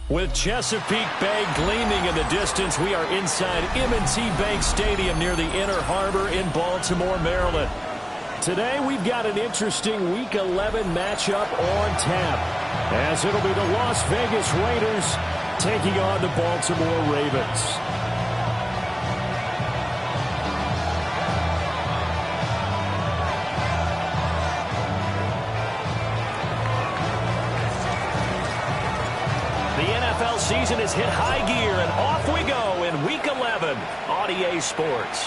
With Chesapeake Bay gleaming in the distance, we are inside M&T Bank Stadium near the Inner Harbor in Baltimore, Maryland. Today, we've got an interesting Week 11 matchup on tap, as it'll be the Las Vegas Raiders taking on the Baltimore Ravens. The NFL season has hit high gear, and off we go in Week 11 on EA Sports.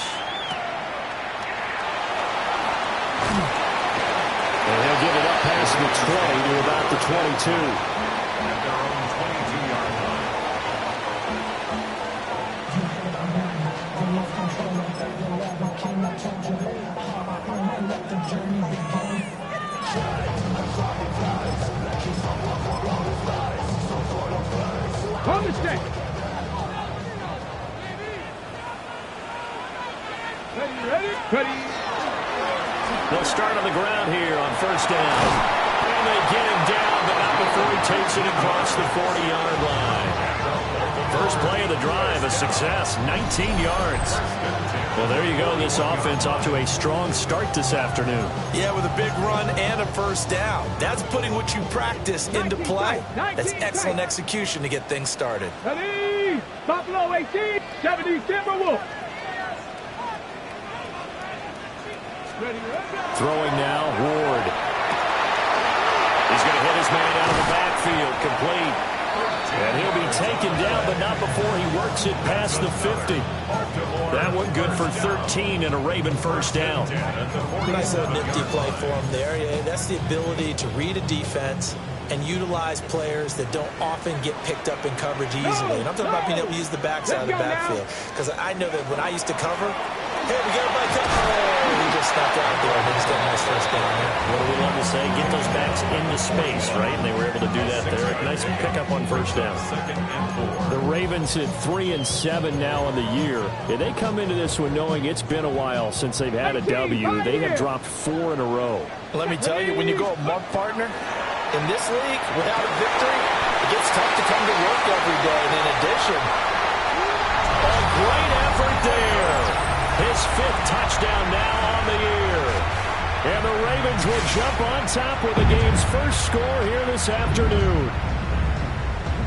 And he'll give it up past the 20 to about the 22. Ready. They'll start on the ground here on first down. And they get him down, but not before he takes it across the 40-yard line. First play of the drive, a success, 19 yards. Well, there you go. This offense off to a strong start this afternoon. Yeah, with a big run and a first down. That's putting what you practice into play. That's excellent execution to get things started. Ready. Buffalo 18, 70 Timberwolves. Throwing now, Ward. He's going to hit his man out of the backfield, complete. And he'll be taken down, but not before he works it past the 50. That one good for 13 and a Raven first down. Nice little nifty play for him there. Yeah, that's the ability to read a defense and utilize players that don't often get picked up in coverage easily. And I'm talking about being able to use the backside of the backfield. Because I know that when I used to cover, hey, we got my cover. He just stepped out there and just got a nice first down there. What do we love to say? Get those backs into space, right? And they were able to do that there. Nice pickup on first down. The Ravens at 3-7 now on the year. And they come into this one knowing it's been a while since they've had a W. They have dropped 4 in a row. Let me tell you, when you go a month partner in this league without a victory, it gets tough to come to work every day. And in addition, a great effort there. His 5th touchdown now on the year. And the Ravens will jump on top with the game's first score here this afternoon.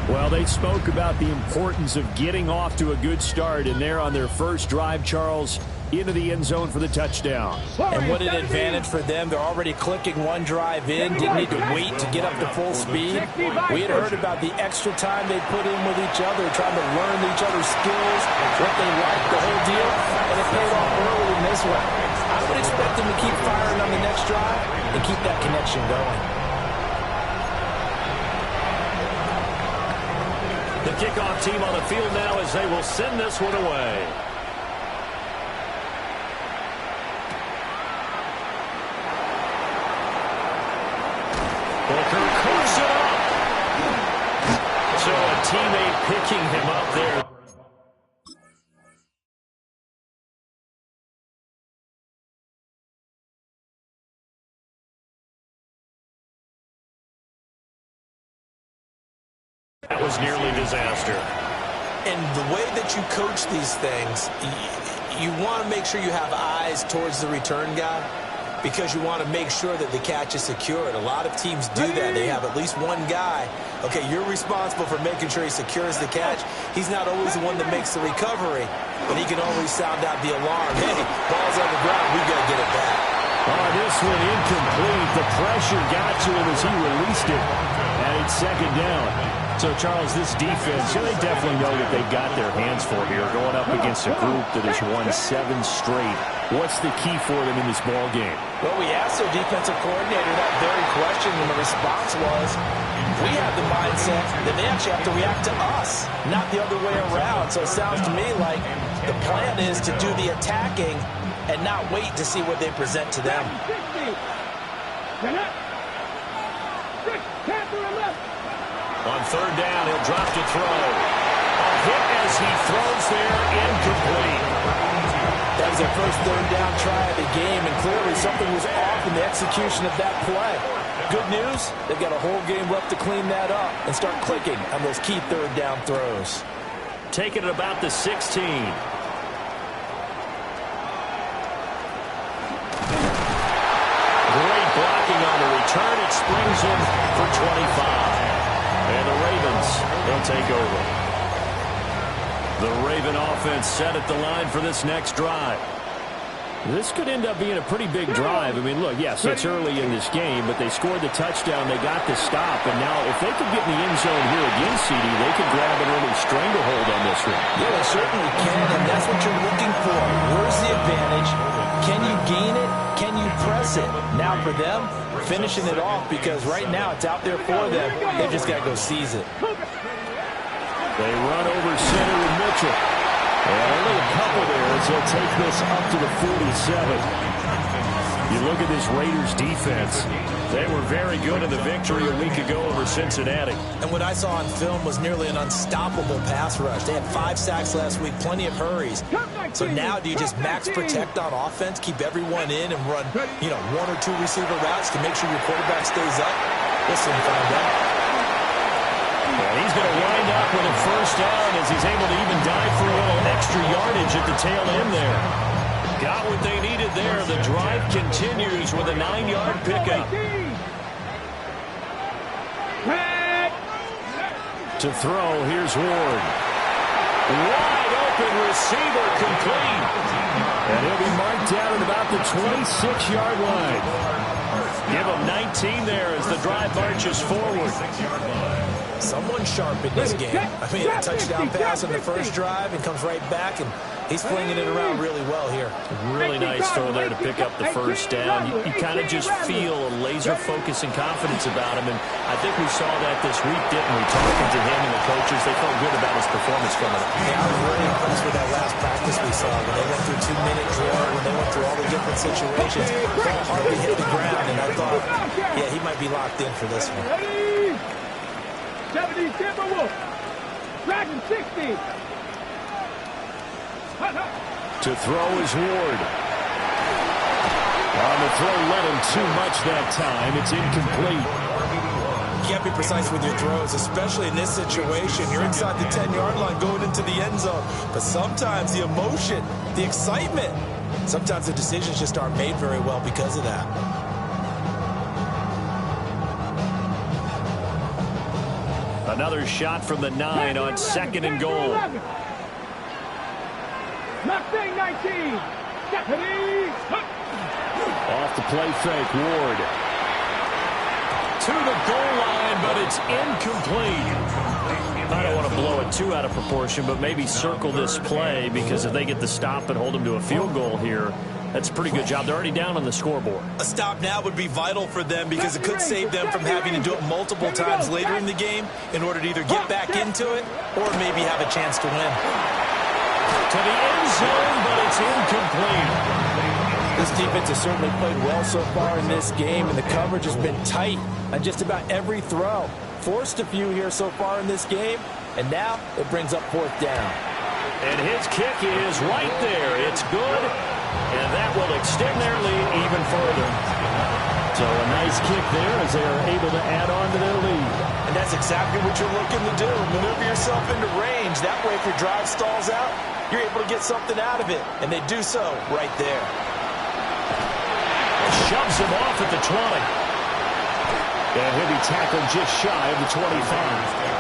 Well, they spoke about the importance of getting off to a good start, and they're on their first drive, Charles, into the end zone for the touchdown. And what an advantage for them. They're already clicking one drive in, didn't need to wait to get up to full speed. We had heard about the extra time they put in with each other, trying to learn each other's skills, what they like, the whole deal, and it paid off early in this one. I would expect them to keep firing on the next drive and keep that connection going. The kickoff team on the field now as they will send this one away. Booker cooks it up. So a teammate picking him up there. That was nearly disaster. And the way that you coach these things, you want to make sure you have eyes towards the return guy, because you want to make sure that the catch is secured. A lot of teams do that. They have at least one guy. Okay, you're responsible for making sure he secures the catch. He's not always the one that makes the recovery, but he can always sound out the alarm. Hey, ball's on the ground. We got to get it back. Oh, this one incomplete. The pressure got to him as he released it. And it's second down. So, Charles, this defense, they definitely know that they've got their hands for here, going up against a group that has won 7 straight. What's the key for them in this ball game? Well, we asked their defensive coordinator that very question, and the response was, we have the mindset that they actually have to react to us, not the other way around. So it sounds to me like the plan is to do the attacking and not wait to see what they present to them. On third down, he'll drop to throw. A hit as he throws there, incomplete. That was their first third down try of the game, and clearly something was off in the execution of that play. Good news, they've got a whole game left to clean that up and start clicking on those key third down throws. Taking it about the 16. Great blocking on the return. It springs him for 25. And the Ravens will take over. The Raven offense set at the line for this next drive. This could end up being a pretty big drive. I mean, look, yes, it's early in this game, but they scored the touchdown. They got the stop. And now if they could get in the end zone here again, CD, they could grab an early stranglehold on this one. Yeah, they certainly can, and that's what you're looking for. Where's the advantage? Can you gain it? Can you press it? Now for them, finishing it off, because right now it's out there for them. They've just got to go seize it. They run over center with Mitchell. And only a couple there as they'll take this up to the 47. You look at this Raiders defense. They were very good in the victory a week ago over Cincinnati. And what I saw on film was nearly an unstoppable pass rush. They had 5 sacks last week, plenty of hurries. So now do you just max protect on offense, keep everyone in and run, 1 or 2 receiver routes to make sure your quarterback stays up? We'll soon find out. And he's going to wind up with a first down as he's able to even dive for a little extra yardage at the tail end there. Got what they needed there. The drive continues with a 9-yard pickup. To throw, here's Ward. Wide open receiver complete. And he'll be marked down at about the 26-yard line. Give him 19 there as the drive marches forward. Someone sharp in this game. I mean, a touchdown pass on the first drive and comes right back, and he's flinging it around really well here. Really nice throw there to pick up the first down. You kind of just feel a laser focus and confidence about him, and I think we saw that this week, didn't we? Talking to him and the coaches, they felt good about his performance coming up. Yeah, I was really impressed with that last practice we saw when they went through 2-minute drill, when they went through all the different situations. Ball hardly hit the ground, and I thought, yeah, he might be locked in for this one. 70 Timberwolves. Dragon 60. To throw is Ward. On the throw, let him too much that time. It's incomplete. You can't be precise with your throws, especially in this situation. You're inside the 10-yard line going into the end zone. But sometimes the emotion, the excitement, sometimes the decisions just aren't made very well because of that. Another shot from the 9 on 2nd and goal. Mustang 19. Stephanie. Off the play fake, Ward. To the goal line, but it's incomplete. I don't want to blow it too out of proportion, but maybe circle this play, because if they get the stop and hold them to a field goal here, that's a pretty good job. They're already down on the scoreboard. A stop now would be vital for them because it could save them from having to do it multiple times later in the game in order to either get back into it or maybe have a chance to win. To the end zone, but it's incomplete. This defense has certainly played well so far in this game, and the coverage has been tight on just about every throw. Forced a few here so far in this game, and now it brings up 4th down. And his kick is right there. It's good. And that will extend their lead even further. So a nice kick there as they are able to add on to their lead. And that's exactly what you're looking to do. Maneuver yourself into range. That way, if your drive stalls out, you're able to get something out of it. And they do so right there. Shoves him off at the 20. And he'll be tackled just shy of the 25.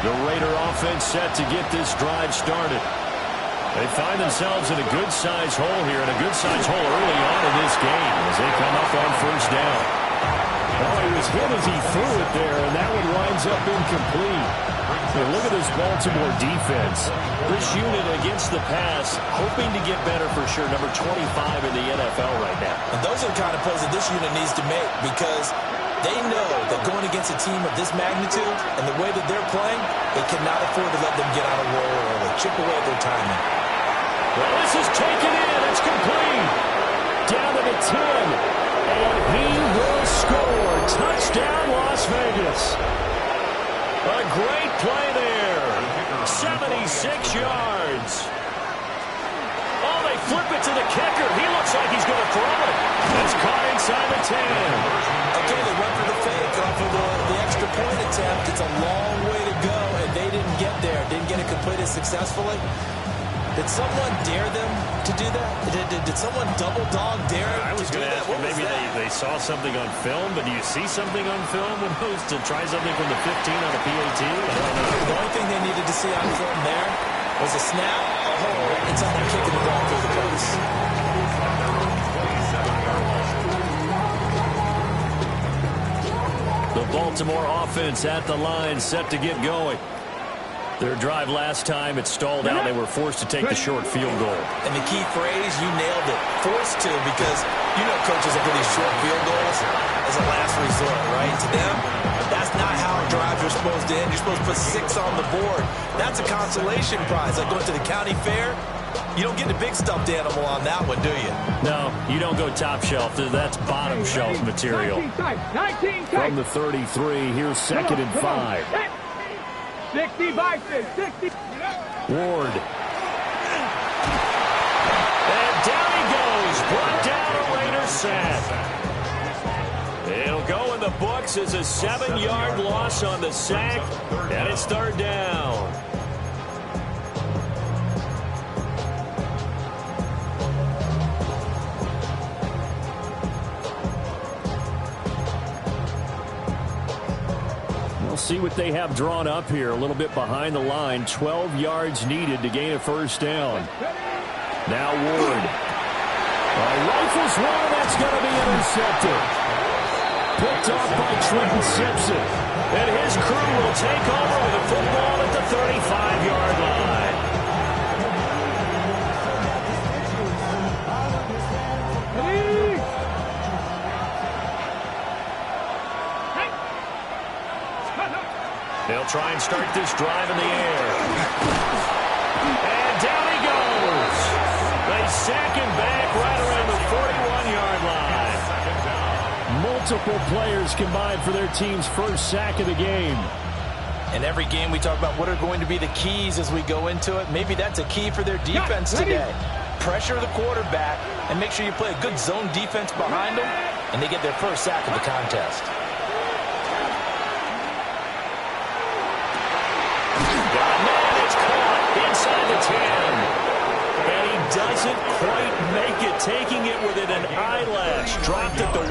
The Raider offense set to get this drive started. They find themselves in a good-sized hole here, and a good-sized hole early on in this game as they come up on first down. Oh, he was hit as he threw it there, and that one winds up incomplete. Hey, look at this Baltimore defense. This unit against the pass, hoping to get better for sure. Number 25 in the NFL right now. And those are the kind of plays that this unit needs to make, because they know that going against a team of this magnitude and the way that they're playing, they cannot afford to let them get out of roll early. Chip away at their timing. Well, this is taken in. It's complete. Down to the 10. And he will score. Touchdown, Las Vegas. A great play there. 76 yards. Oh, they flip it to the kicker. He looks like he's going to throw it. It's caught inside the 10. Okay, they went for the fake off of the extra point attempt. It's a long way to go, and they didn't get there. Didn't get it completed successfully. Did someone dare them to do that? Did someone double dog dare them? I was going to ask you, maybe they saw something on film, but do you see something on film when it was to try something from the 15 on a PAT? I don't know. The only thing they needed to see on film there was a snap, a hole, and someone kicking the ball through the post. The Baltimore offense at the line, set to get going. Their drive last time, it stalled out. They were forced to take the short field goal. And the key phrase, you nailed it, forced to, because you know coaches will put these short field goals as a last resort, right? To them, that's not how drives are supposed to end. You're supposed to put 6 on the board. That's a consolation prize. Like going to the county fair, you don't get a big stuffed animal on that one, do you? No, you don't go top shelf. That's bottom shelf material. 19 From the 33, here's 2nd and 5. 60 Bison, 60. Ward. And down he goes. Brought down a Raider sack. It'll go in the books as a 7-yard loss on the sack, and it's 3rd down. We'll see what they have drawn up here. A little bit behind the line. 12 yards needed to gain a 1st down. Now Ward. Rifles one, that's going to be intercepted. Picked off by Trenton Simpson. And his crew will take over with a football at the 35-yard line. They'll try and start this drive in the air. And down he goes. They sack him back right around the 41-yard line. Multiple players combined for their team's 1st sack of the game. In every game we talk about what are going to be the keys as we go into it. Maybe that's a key for their defense today. Pressure the quarterback and make sure you play a good zone defense behind them, and they get their 1st sack of the contest. Inside the 10. And he doesn't quite make it, taking it within an eyelash. Dropped at the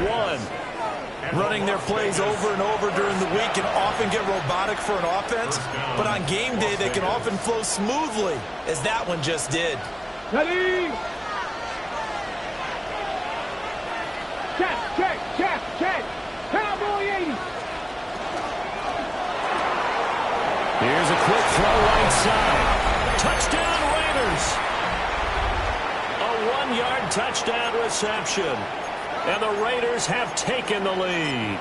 1. Running their plays over and over during the week can often get robotic for an offense, but on game day they can often flow smoothly, as that one just did. Ready? Check. Cowboy 80. Here's a quick throw right side. Touchdown Raiders. A 1-yard touchdown reception. And the Raiders have taken the lead.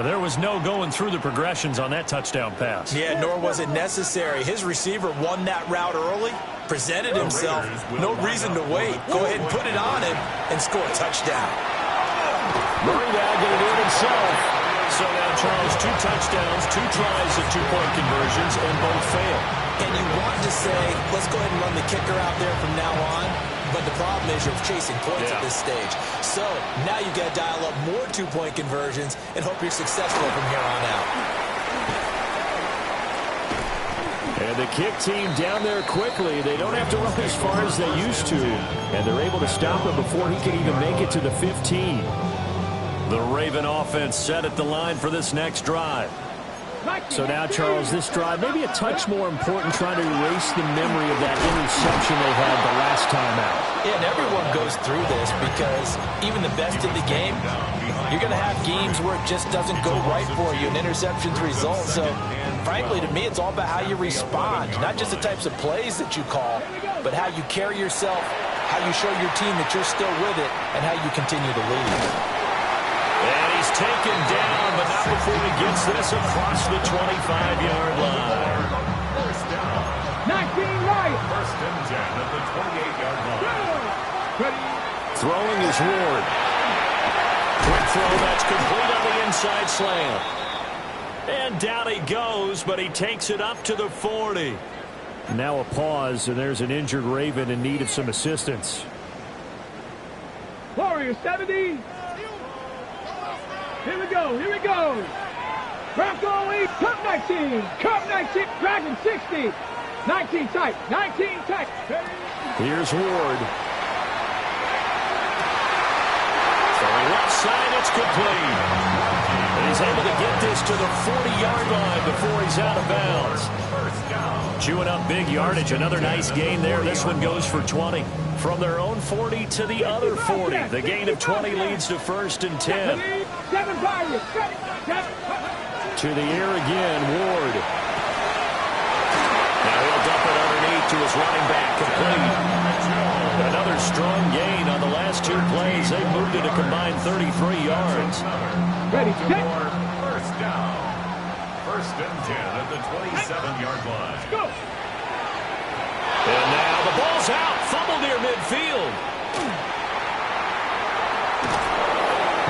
There was no going through the progressions on that touchdown pass. Yeah, nor was it necessary. His receiver won that route early, presented himself. No reason to wait. Go ahead and put it on him and score a touchdown. Murray now going to do it himself. So now, Charles, 2 touchdowns, 2 tries at 2-point conversions, and both fail. And you want to say, let's go ahead and run the kicker out there from now on, but the problem is you're chasing points at this stage. So now you've got to dial up more 2-point conversions and hope you're successful from here on out. And the kick team down there quickly. They don't have to run as far as they used to, and they're able to stop him before he can even make it to the 15. The Raven offense set at the line for this next drive. So now, Charles, this drive maybe a touch more important, trying to erase the memory of that interception they had the last time out. Yeah, and everyone goes through this because even the best in the game, you're going to have games where it just doesn't go right for you, and interceptions result. So, frankly, to me, it's all about how you respond, not just the types of plays that you call, but how you carry yourself, how you show your team that you're still with it, and how you continue to lead. And he's taken down, but not before he gets this across the 25-yard line. 19 right. 1st and 10 at the 28-yard line. Throwing is Ward. Quick throw that's complete on the inside slam. And down he goes, but he takes it up to the 40. Now a pause, and there's an injured Raven in need of some assistance. Warriors 70. Here we go. Here we go. Bronco lead. Cup 19. Cup 19. Dragon 60. 19 tight. 19 tight. Here's Ward. For the left side, it's complete. And he's able to get this to the 40-yard line before he's out of bounds. Chewing up big yardage. Another nice gain there. This one goes for 20. From their own 40 to the other 40. The gain of 20 leads to 1st and 10. To the air again, Ward. Now he'll dump it underneath to his running back, complete. Another strong gain on the last 2 plays. They moved it a combined 33 yards. Ready, set. First down. 1st and 10 at the 27-yard line. Let's go. And now the ball's out. Fumble near midfield.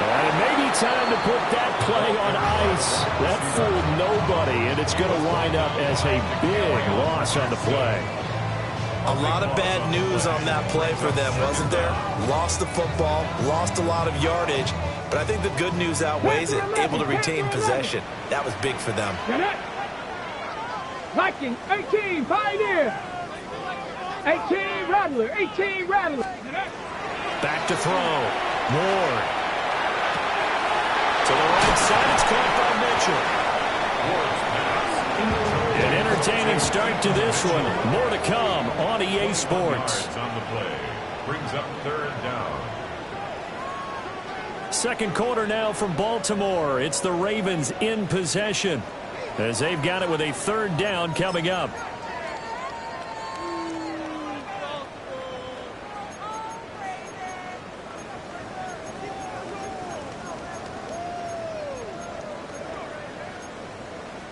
And it may be time to put that play on ice. That fooled nobody, and it's going to wind up as a big loss on the play. A lot of bad news on that play for them, wasn't there? Lost the football, lost a lot of yardage, but I think the good news outweighs it. Able to retain possession. That was big for them. Viking 18, Pioneer. 18, Rattler. 18, Rattler. Back to throw. Ward. To the right side, it's caught by Mitchell. An entertaining start to this one. More to come on EA Sports. On the play. Brings up 3rd down. Second quarter now from Baltimore. It's the Ravens in possession as they've got it with a 3rd down coming up.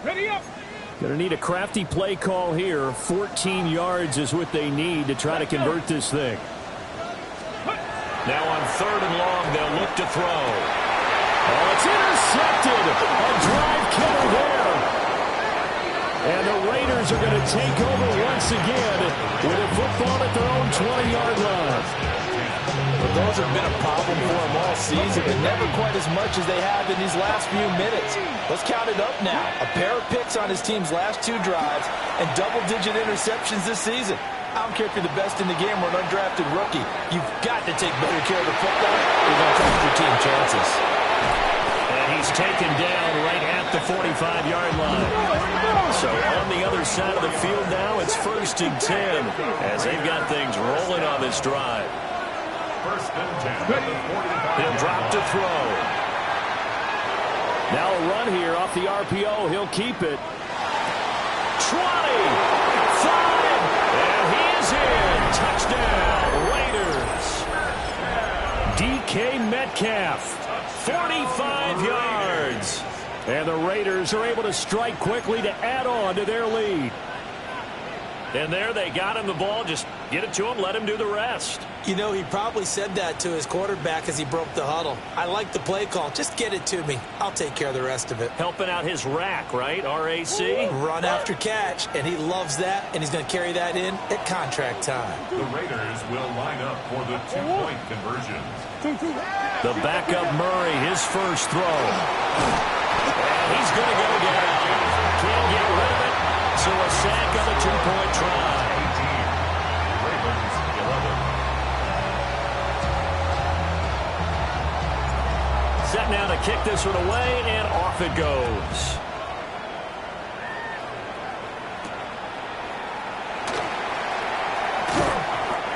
Ready up. Going to need a crafty play call here. 14 yards is what they need to try to convert this thing. Now on 3rd and long, they'll look to throw. Oh, it's intercepted. A drive killer there. And the Raiders are going to take over once again with a football at their own 20-yard line. But those have been a problem for them all season, but never quite as much as they have in these last few minutes. Let's count it up now. A pair of picks on his team's last 2 drives and double-digit interceptions this season. I don't care if you're the best in the game or an undrafted rookie. You've got to take better care of the football. You're going to cost your team chances. And he's taken down right at the 45-yard line. So on the other side of the field now, it's 1st and 10 as they've got things rolling on this drive. 1st and 10 at the 45. He'll drop to throw. Now a run here off the RPO. He'll keep it. 20, 5, and he is in. Touchdown, Raiders. DK Metcalf, 45 yards. And the Raiders are able to strike quickly to add on to their lead. And there they got him the ball. Just get it to him, let him do the rest. You know, he probably said that to his quarterback as he broke the huddle. I like the play call. Just get it to me. I'll take care of the rest of it. Helping out his rack, right? R-A-C? Run after catch, and he loves that, and he's going to carry that in at contract time. The Raiders will line up for the 2-point conversion. The backup Murray, his first throw. He's going to go get it. Can't get rid of it. So a sack on the 2-point try. 18. Ravens 11. Set now to kick this one away, and off it goes.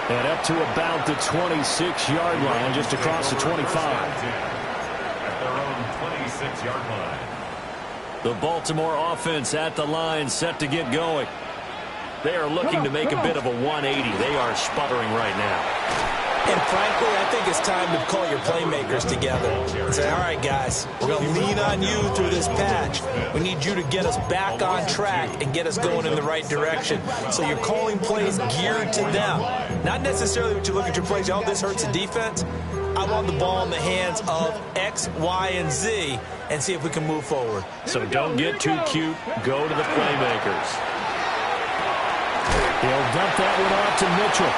And up to about the 26-yard line, just across the 25. At their own 26-yard line. The Baltimore offense at the line, set to get going. They are looking to make a bit of a 180. They are sputtering right now. And frankly, I think it's time to call your playmakers together and say, all right, guys, we're going to lean on you through this patch. We need you to get us back on track and get us going in the right direction. So you're calling plays geared to them. Not necessarily what you look at your plays, oh, this hurts the defense. I want the ball in the hands of X, Y, and Z and see if we can move forward. So don't get too cute. Go to the playmakers. He'll dump that one off to Mitchell.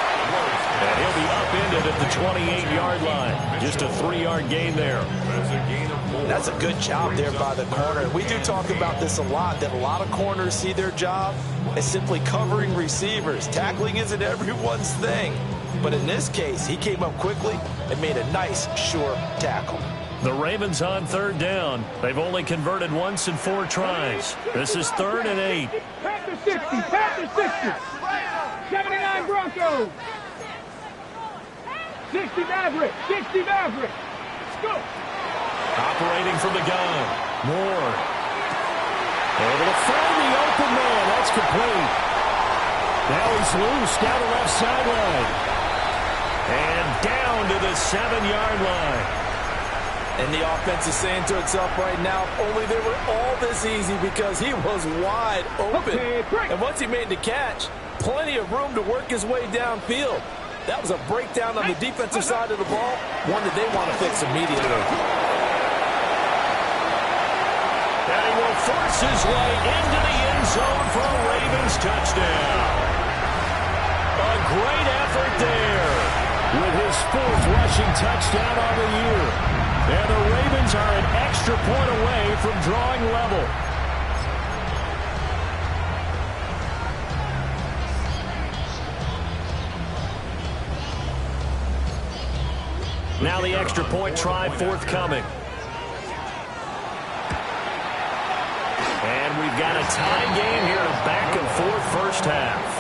And he'll be upended at the 28-yard line. Just a 3-yard gain there. That's a good job there by the corner. We do talk about this a lot, that a lot of corners see their job as simply covering receivers. Tackling isn't everyone's thing. But in this case, he came up quickly and made a nice, sure tackle. The Ravens on 3rd down. They've only converted once in 4 tries. This is 3rd and 8. Panther 60, Panther 60. 79 Broncos. 60 Maverick, 60 Maverick. Let's go. Operating from the gun. Moore. Able to find the open man. That's complete. Now he's loose down the left sideline. And down to the 7-yard line. And the offense is saying to itself right now, only they were all this easy because he was wide open. And once he made the catch, plenty of room to work his way downfield. That was a breakdown on the defensive side of the ball, one that they want to fix immediately. And he will force his way into the end zone for a Ravens touchdown. A great effort there with his 4th rushing touchdown on the year. And the Ravens are an extra point away from drawing level. Now the extra point try forthcoming. And we've got a tie game here, a back and forth first half.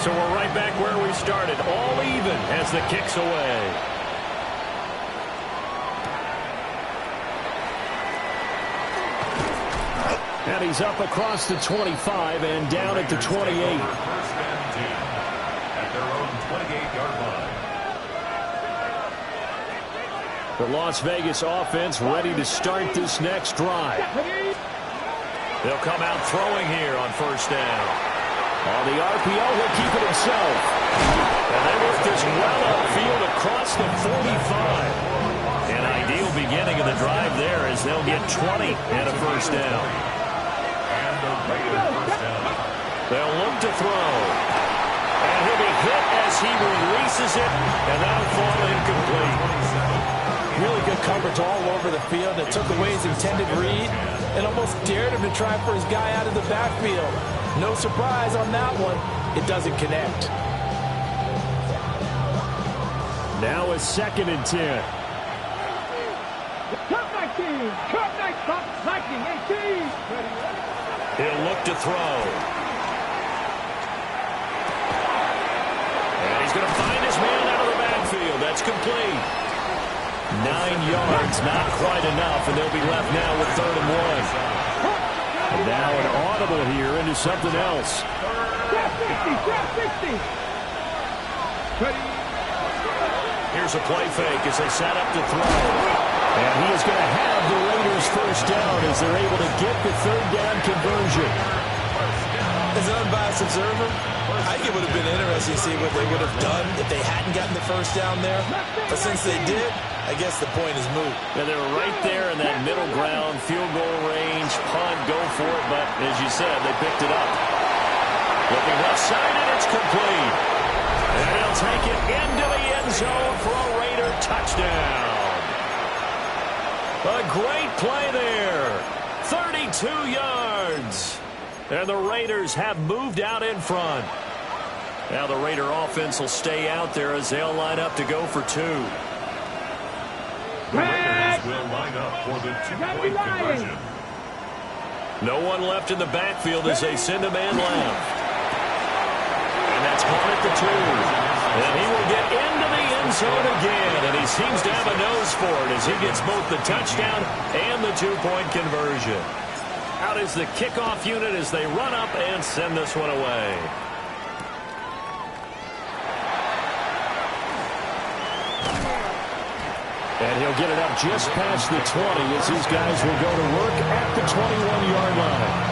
So we're right back where we started, all even as the kick's away. And he's up across the 25 and down at the 28. First and 10 at their own 28-yard line. The Las Vegas offense ready to start this next drive. They'll come out throwing here on first down. On the RPO, he'll keep it himself. And they work this well upfield across the 45. An ideal beginning of the drive there as they'll get 20 and a first down. They'll look to throw. And he'll be hit as he releases it, and that'll fall incomplete. Really good coverage all over the field that took away his intended read and almost dared him to try for his guy out of the backfield. No surprise on that one. It doesn't connect. Now a 2nd and 10. Cup 19, Cup 19, 18. He'll look to throw. And he's going to find his man out of the backfield. That's complete. 9 yards, not quite enough, and they'll be left now with 3rd and 1. And now an audible here into something else. Trap 60, trap 60. Here's a play fake as they set up to throw. And he is going to have the Raiders first down as they're able to get the 3rd down conversion. As an unbiased observer, I think it would have been interesting to see what they would have done if they hadn't gotten the first down there. But since they did, I guess the point is moot. And they were right there in that middle ground, field goal range, punt, go for it. But as you said, they picked it up. Looking left side, and it's complete. And he'll take it into the end zone for a Raider touchdown. A great play there. 32 yards. And the Raiders have moved out in front. Now the Raider offense will stay out there as they'll line up to go for 2. The Raiders will line up for the 2-point conversion. No one left in the backfield as they send a man left. And that's one at the 2. And he will get into the end zone again. And he seems to have a nose for it as he gets both the touchdown and the 2-point conversion. Out is the kickoff unit as they run up and send this one away. And he'll get it up just past the 20 as these guys will go to work at the 21-yard line.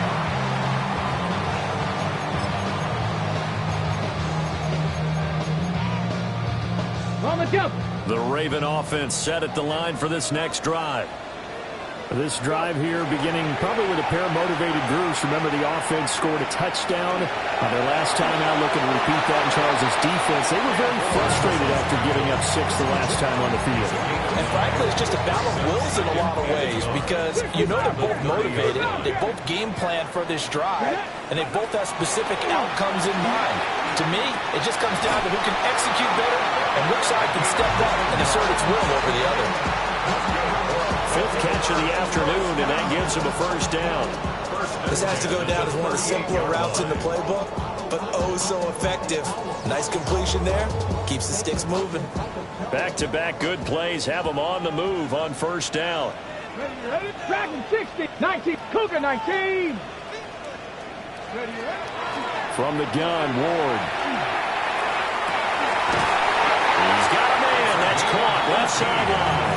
On the jump. The Raven offense set at the line for this next drive. This drive here beginning probably with a pair of motivated groups. Remember, the offense scored a touchdown on their last time out. Looking to repeat that in Charles' defense. They were very frustrated after giving up 6 the last time on the field. And frankly, it's just a battle of wills in a lot of ways because you know they're both motivated. They both game plan for this drive, and they both have specific outcomes in mind. To me, it just comes down to who can execute better and which side can step up and assert its will over the other. 5th catch of the afternoon, and that gives him a first down. This has to go down as one of the simpler routes in the playbook, but oh so effective. Nice completion there. Keeps the sticks moving. Back-to-back good plays have them on the move on first down. Ready? Dragon 60. 19. Cougar 19. From the gun, Ward. He's got a man. That's caught. Left sideline.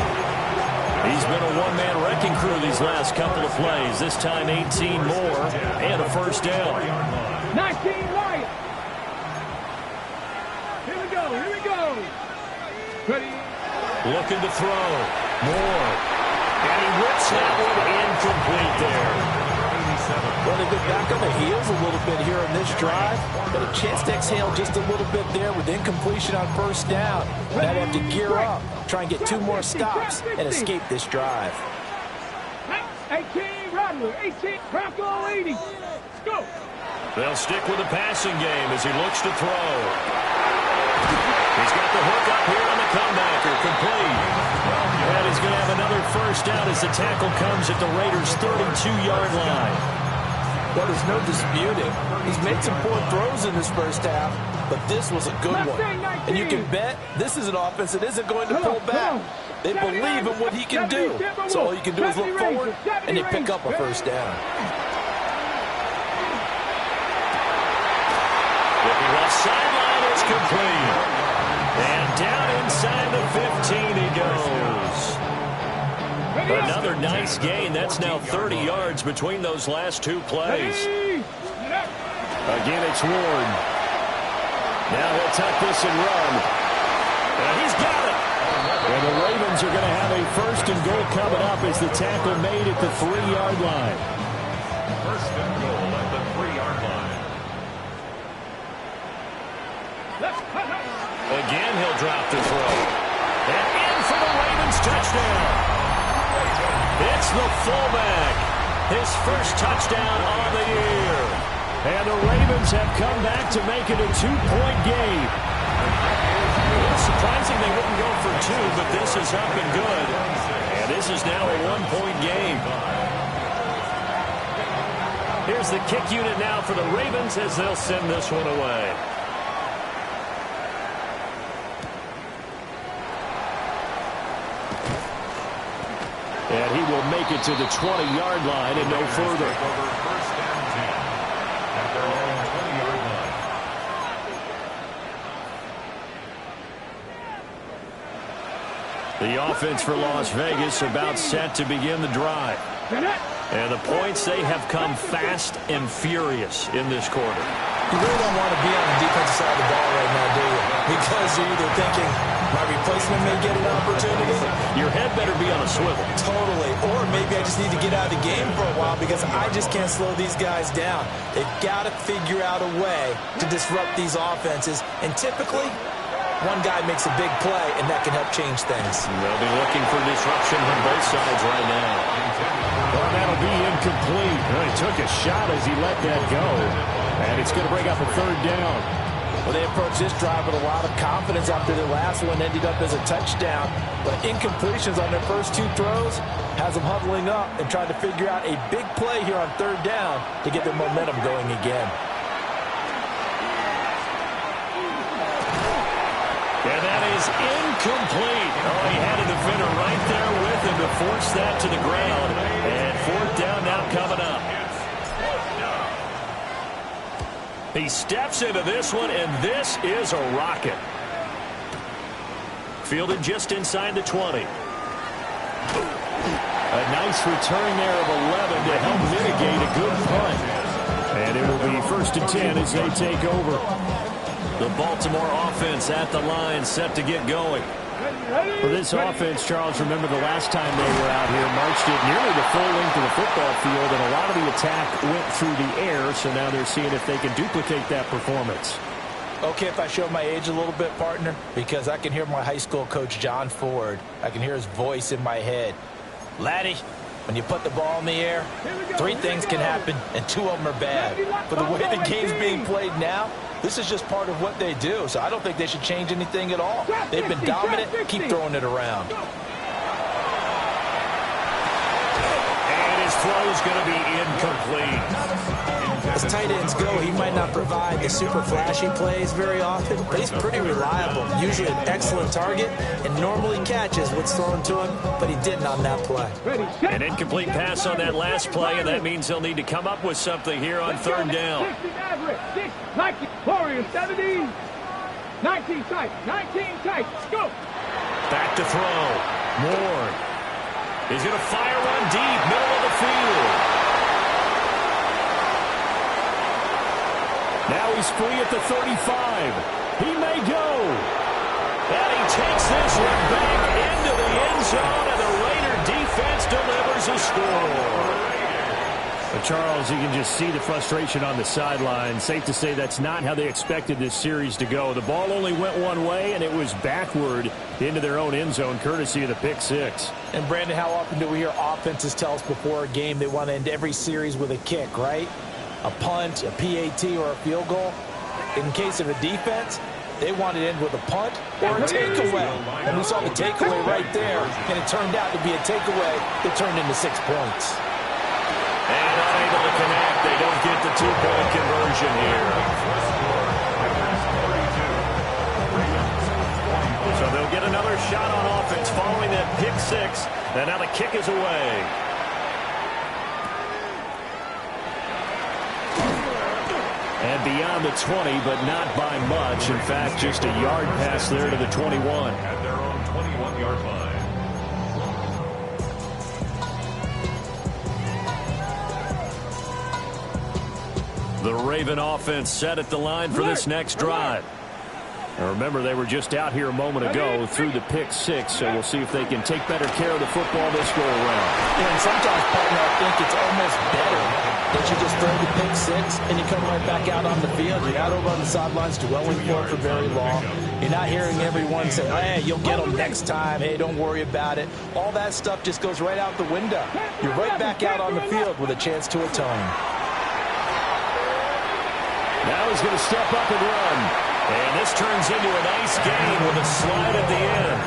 He's been a one-man wrecking crew these last couple of plays. This time 18 more and a first down. 19 right. Here we go. Here we go. Ready. Looking to throw. Moore. And he whips that one incomplete there. Well, they've been back on the heels a little bit here in this drive, but a chance to exhale just a little bit there with incompletion on first down. Now they have to gear up, try and get 2 more stops and escape this drive. 18 Rattler. 18 Bronco 80. Go. They'll stick with the passing game as he looks to throw. He's got the hook up here on the comebacker, complete. And he's going to have another first down as the tackle comes at the Raiders' 32-yard line. Well, there's no disputing. He's made some poor throws in this first half, but this was a good one. And you can bet this is an offense that isn't going to pull back. They believe in what he can do. So all you can do is look forward, and they pick up a first down. Looking left sideline, it's complete. And down inside the 15 he goes. Another nice gain. That's now 30 yards between those last 2 plays. Again, it's Ward. Now he'll tuck this and run. And he's got it. And the Ravens are going to have a first and goal coming up as the tackle made at the 3-yard line. First and goal at the 3-yard line. Again, he'll drop the throw. And in for the Ravens touchdown. It's the fullback. His first touchdown on the year. And the Ravens have come back to make it a 2-point game. It's surprising they wouldn't go for 2, but this is up and good. And this is now a 1-point game. Here's the kick unit now for the Ravens as they'll send this one away. And he will make it to the 20-yard line and no further. First and 10 at their own 20-yard line. The offense for Las Vegas about set to begin the drive. And the points, they have come fast and furious in this quarter. You really don't want to be on the defensive side of the ball right now, do you? Because you're either thinking, my replacement may get an opportunity. Your head better be on a swivel. Totally. Or maybe I just need to get out of the game for a while because I just can't slow these guys down. They've got to figure out a way to disrupt these offenses. And typically, one guy makes a big play, and that can help change things. They'll be looking for disruption from both sides right now. Well, that'll be incomplete. Well, he took a shot as he let that go. And it's going to bring up a 3rd down. Well, they approached this drive with a lot of confidence after their last one ended up as a touchdown. But incompletions on their first 2 throws has them huddling up and trying to figure out a big play here on 3rd down to get their momentum going again. And that is incomplete. Oh, he had a defender right there with him to force that to the ground. And 4th down now coming up. He steps into this one, and this is a rocket. Fielded just inside the 20. A nice return there of 11 to help mitigate a good punt. And it will be 1st and 10 as they take over. The Baltimore offense at the line, set to get going. For this offense, Charles, remember the last time they were out here, marched it nearly the full length of the football field, and a lot of the attack went through the air, so now they're seeing if they can duplicate that performance. Okay, if I show my age a little bit, partner, because I can hear my high school coach, John Ford. I can hear his voice in my head. Laddie, when you put the ball in the air, 3 things can happen, and 2 of them are bad. But the way the game's being played now, this is just part of what they do, so I don't think they should change anything at all. They've been dominant. Keep throwing it around. And his throw is going to be incomplete. As tight ends go, he might not provide the super flashy plays very often, but he's pretty reliable, usually an excellent target, and normally catches what's thrown to him, but he didn't on that play. An incomplete pass on that last play, and that means they'll need to come up with something here on 3rd down. 19, Warriors 17, 19 tight, 19 tight, go! Back to throw. Moore. He's going to fire one deep, middle of the field. Now he's free at the 35. He may go. And he takes this one back into the end zone, and the Raider defense delivers a score. But Charles, you can just see the frustration on the sideline. Safe to say that's not how they expected this series to go. The ball only went one way, and it was backward into their own end zone, courtesy of the pick 6. And, Brandon, how often do we hear offenses tell us before a game they want to end every series with a kick, right? A punt, a PAT, or a field goal. In case of a defense, they want to end with a punt or a takeaway. And we saw the takeaway right there, and it turned out to be a takeaway that turned into 6 points. And unable to connect. They don't get the 2-point conversion here. So they'll get another shot on offense following that pick 6. And now the kick is away. And beyond the 20, but not by much. In fact, just a yard pass there to the 21. At their own 21-yard line. The Raven offense set at the line for this next drive. Now remember, they were just out here a moment ago through the pick 6, so we'll see if they can take better care of the football this go around. Yeah, and sometimes, partner, I think it's almost better that you just throw the pick 6 and you come right back out on the field. You're not over on the sidelines dwelling for it for very long. You're not hearing everyone say, hey, you'll get them next time. Hey, don't worry about it. All that stuff just goes right out the window. You're right back out on the field with a chance to atone. Now he's going to step up and run. And this turns into a nice gain with a slide at the end.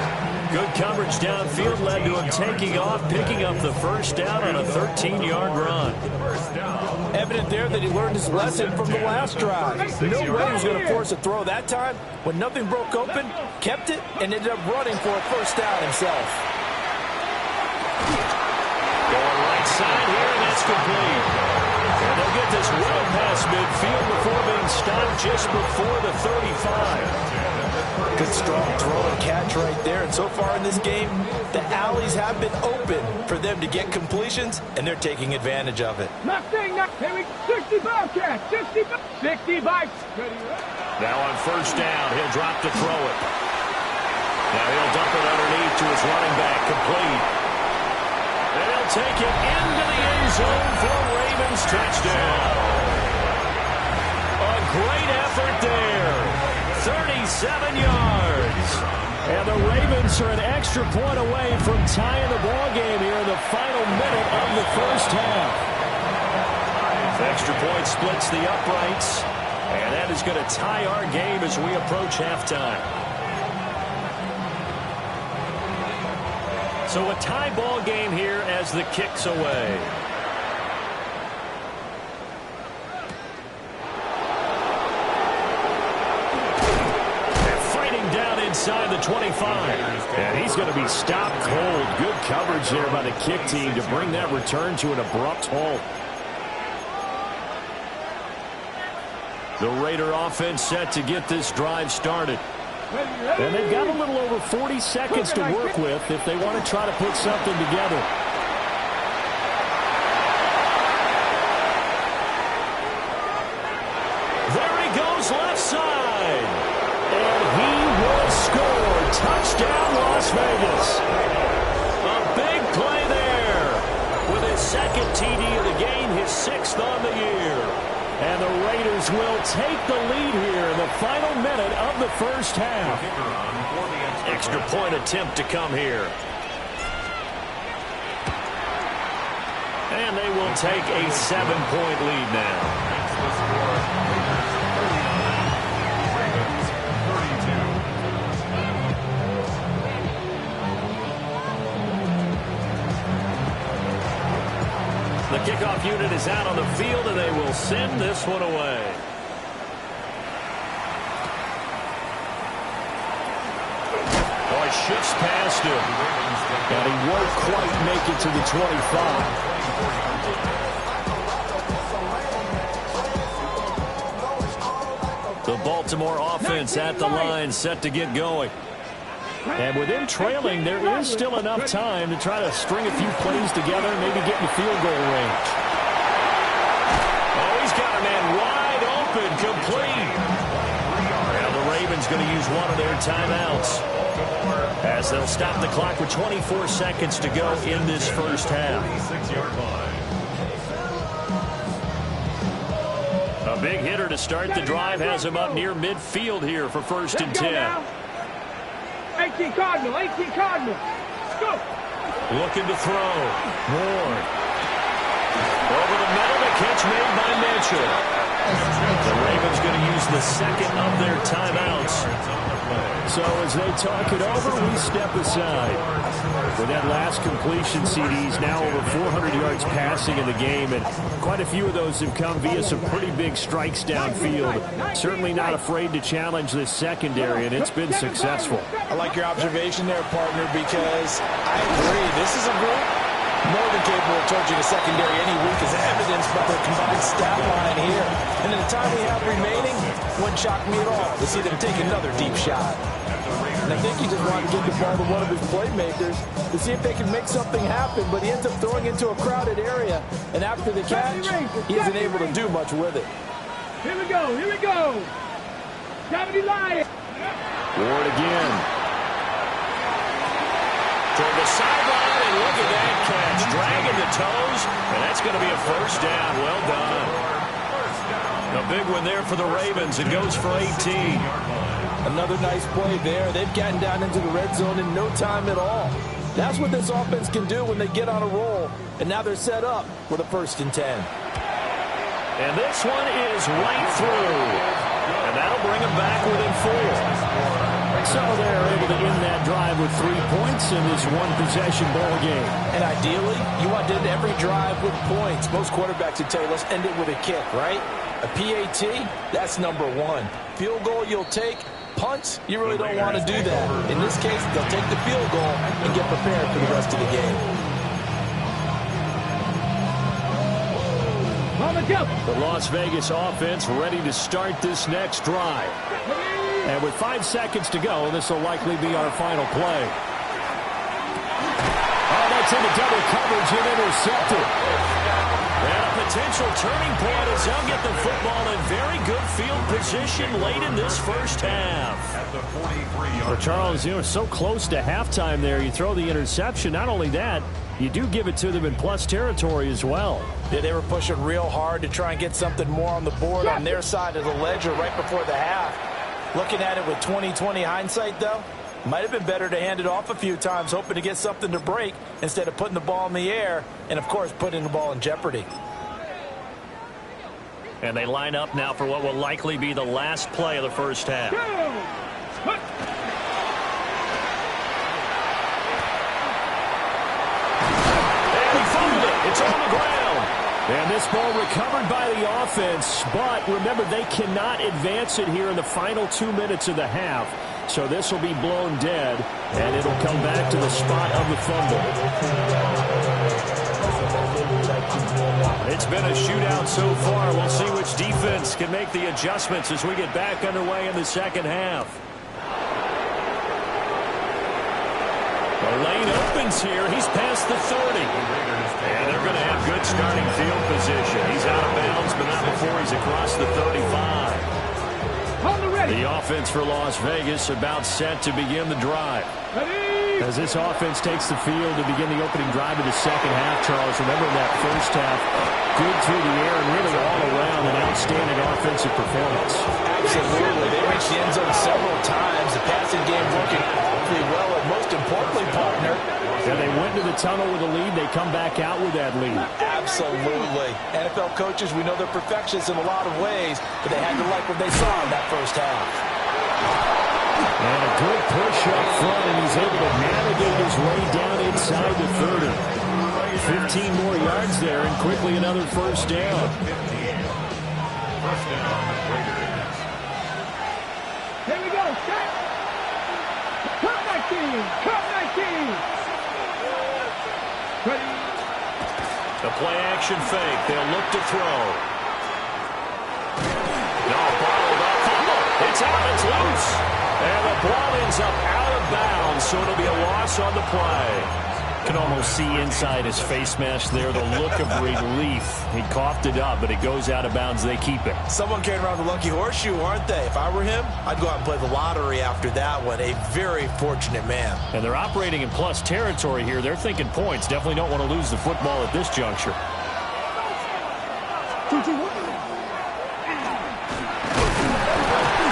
Good coverage downfield led to him taking off, picking up the first down on a 13-yard run. Evident there that he learned his lesson from the last drive. No way he was going to force a throw that time. When nothing broke open, kept it, and ended up running for a first down himself. Going right side here, and that's complete. And they'll get this well past midfield before being stopped just before the 35. Good strong throw and catch right there. And so far in this game, the alleys have been open for them to get completions, and they're taking advantage of it. Nothing. Here we 65 catch. 65. Now on first down, he'll drop to throw it. Now he'll dump it underneath to his running back, complete. And he'll take it into the end zone for a Ravens touchdown. A great effort there. 37 yards. And the Ravens are an extra point away from tying the ball game here in the final minute of the first half. The extra point splits the uprights. And that is going to tie our game as we approach halftime. So a tie ball game here as the kick's away. They're fighting down inside the 25. And he's going to be stopped cold. Good coverage there by the kick team to bring that return to an abrupt halt. The Raider offense set to get this drive started. And they've got a little over 40 seconds to work with if they want to try to put something together. There he goes left side. take the lead here in the final minute of the first half. Extra point attempt to come here. And they will take a 7-point lead now. The kickoff unit is out on the field, and they will send this one away. Boy, shifts past him. And he won't quite make it to the 25. The Baltimore offense at the line, set to get going. And with them trailing, there is still enough time to try to string a few plays together and maybe get in field goal range. Oh, he's got a man wide open, complete. And the Ravens going to use one of their timeouts as they'll stop the clock with 24 seconds to go in this first half. A big hitter to start the drive has him up near midfield here for 1st and 10. 18 Cardinal, 18 Cardinal. Go. Looking to throw. Ward. Over the middle, the catch made by Mitchell. The Ravens going to use the second of their timeouts. So as they talk it over, we step aside. With that last completion, CDs now over 400 yards passing in the game, and quite a few of those have come via some pretty big strikes downfield. Certainly not afraid to challenge this secondary, and it's been successful. I like your observation there, partner, because I agree. This is a group more than capable of torching a secondary any week, as evidenced by their combined stat line here. And in the time we have remaining, wouldn't shock me at all to see them take another deep shot. And I think he just wanted to get the ball to one of his playmakers to see if they can make something happen, but he ends up throwing into a crowded area, and after the catch, he isn't able to do much with it. Here we go, here we go. Gravity line. Ward again. Toward the sideline, and look at that catch. Dragging the toes, and that's going to be a first down. Well done. A big one there for the Ravens. It goes for 18. Another nice play there. They've gotten down into the red zone in no time at all. That's what this offense can do when they get on a roll. And now they're set up with a 1st and 10. And this one is right through. And that'll bring them back within 4. So they're able to end that drive with 3 points in this one-possession ball game. And ideally, you want to end every drive with points. Most quarterbacks would tell you, let's end it with a kick, right? A PAT, that's number 1. Field goal you'll take. Punts, you really don't want to do that. In this case, they'll take the field goal and get prepared for the rest of the game. The Las Vegas offense ready to start this next drive. And with 5 seconds to go, this will likely be our final play. Oh, that's into double coverage and intercepted. And a potential turning point as they'll get the football in very good field position late in this first half. Well, Charles, you know, so close to halftime there. You throw the interception. Not only that, you do give it to them in plus territory as well. Yeah, they were pushing real hard to try and get something more on the board on their side of the ledger right before the half. Looking at it with 20/20 hindsight, though, might have been better to hand it off a few times, hoping to get something to break instead of putting the ball in the air and, of course, putting the ball in jeopardy. And they line up now for what will likely be the last play of the first half. And he found it. It's on the ground. And this ball recovered by the offense, but remember, they cannot advance it here in the final 2 minutes of the half. So this will be blown dead, and it'll come back to the spot of the fumble. It's been a shootout so far. We'll see which defense can make the adjustments as we get back underway in the second half. The lane opens here. He's past the 30. And they're going to have good starting field position. He's out of bounds, but not before he's across the 35. On the The offense for Las Vegas about set to begin the drive. Ready. As this offense takes the field to begin the opening drive of the second half, Charles, remember in that first half, good through the air and really all around an outstanding offensive performance. Absolutely. They reached the end zone several times. The passing game working awfully well, and most importantly, partner. And they went to the tunnel with a lead. They come back out with that lead. Absolutely. NFL coaches, we know they're perfectionists in a lot of ways, but they had to like what they saw in that first half. And a good push up front, and he's able to navigate his way down inside the 30. 15 more yards there, and quickly another first down. First down, Raiders. Here we go. Set. Come 19. Come 19. Ready. The play action fake. They'll look to throw. No, bottled up. Fumble. It's out. It's loose. And the ball ends up out of bounds, so it'll be a loss on the play. Can almost see inside his face mask there the look of relief. He coughed it up, but it goes out of bounds. They keep it. Someone carrying around the lucky horseshoe, aren't they? If I were him, I'd go out and play the lottery after that one. A very fortunate man. And they're operating in plus territory here. They're thinking points. Definitely don't want to lose the football at this juncture.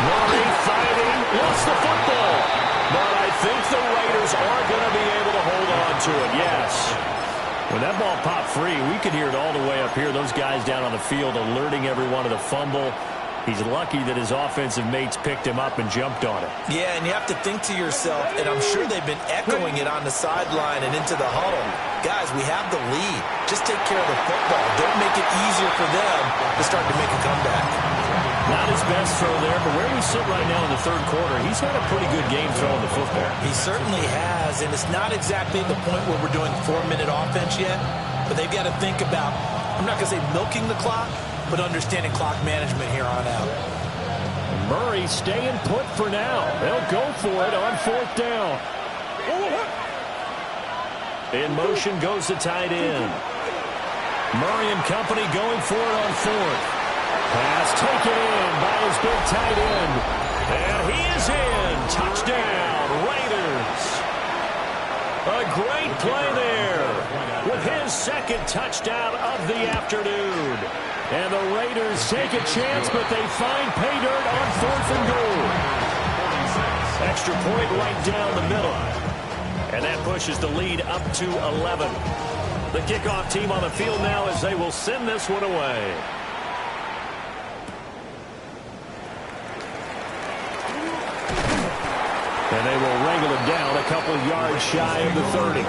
Murray fighting. Lost the football. But I think the Raiders are going to be able to hold on to it. Yes. When that ball popped free, we could hear it all the way up here. Those guys down on the field alerting everyone to the fumble. He's lucky that his offensive mates picked him up and jumped on it. Yeah, and you have to think to yourself, and I'm sure they've been echoing it on the sideline and into the huddle. Guys, we have the lead. Just take care of the football. Don't make it easier for them to start to make a comeback. Not his best throw there, but where we sit right now in the third quarter, he's had a pretty good game throwing the football. He certainly has, and it's not exactly the point where we're doing 4-minute offense yet, but they've got to think about, I'm not going to say milking the clock, but understanding clock management here on out. Murray staying put for now. They'll go for it on fourth down. In motion goes the tight end. Murray and company going for it on fourth. Pass taken in by his big tight end. And he is in. Touchdown, Raiders. A great play there with his second touchdown of the afternoon. And the Raiders take a chance, but they find pay dirt on fourth and goal. Extra point right down the middle. And that pushes the lead up to 11. The kickoff team on the field now as they will send this one away. And they will wrangle it down a couple yards shy of the 30.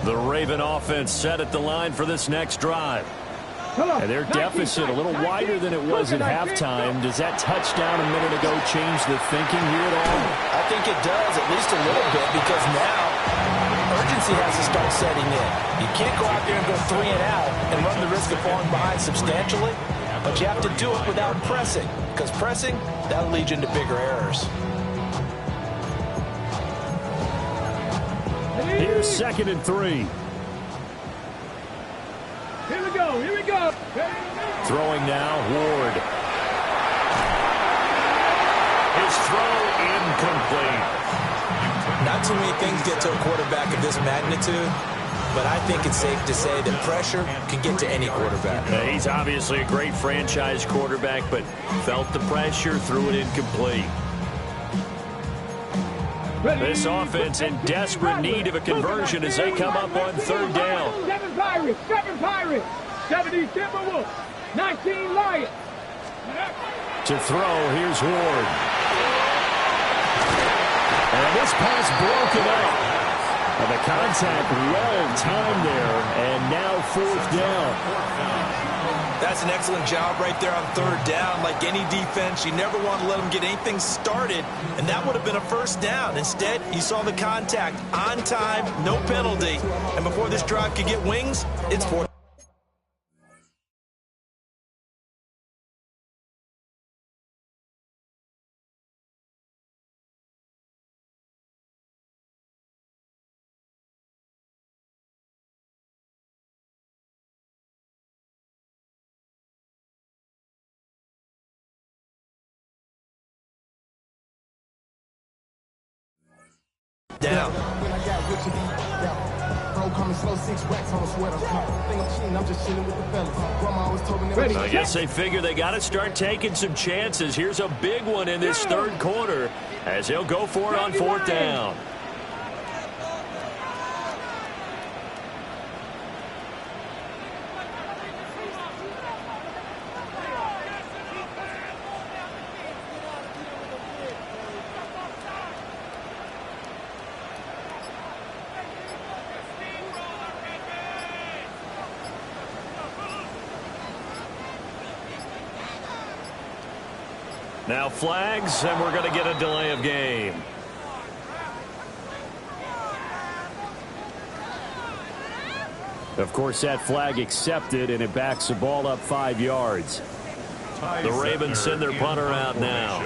The Raven offense set at the line for this next drive. And their deficit a little wider than it was at halftime. Does that touchdown a minute ago change the thinking here at all? I think it does, at least a little bit, because now urgency has to start setting in. You can't go out there and go 3 and out and run the risk of falling behind substantially, but you have to do it without pressing, because pressing, that'll lead you into bigger errors. Here's 2nd and 3. Here we go. Here we go. Throwing now, Ward. His throw incomplete. Not too many things get to a quarterback of this magnitude, but I think it's safe to say that pressure can get to any quarterback. He's obviously a great franchise quarterback, but felt the pressure, threw it incomplete. This offense in desperate need of a conversion as they come up on 3rd down. 7 Pirates, 7 Pirates, 70 Timberwolves, 19 Lions. To throw, here's Ward. And this pass broken up. And the contact well timed there, and now 4th down. That's an excellent job right there on 3rd down. Like any defense, you never want to let them get anything started, and that would have been a 1st down. Instead, you saw the contact on time, no penalty, and before this drive could get wings, it's 4th. first down. I guess they figure they got to start taking some chances. Here's a big one in this third quarter as he'll go for it on fourth down. Now flags, and we're going to get a delay of game. Of course, that flag accepted, and it backs the ball up 5 yards. The Ravens send their punter out now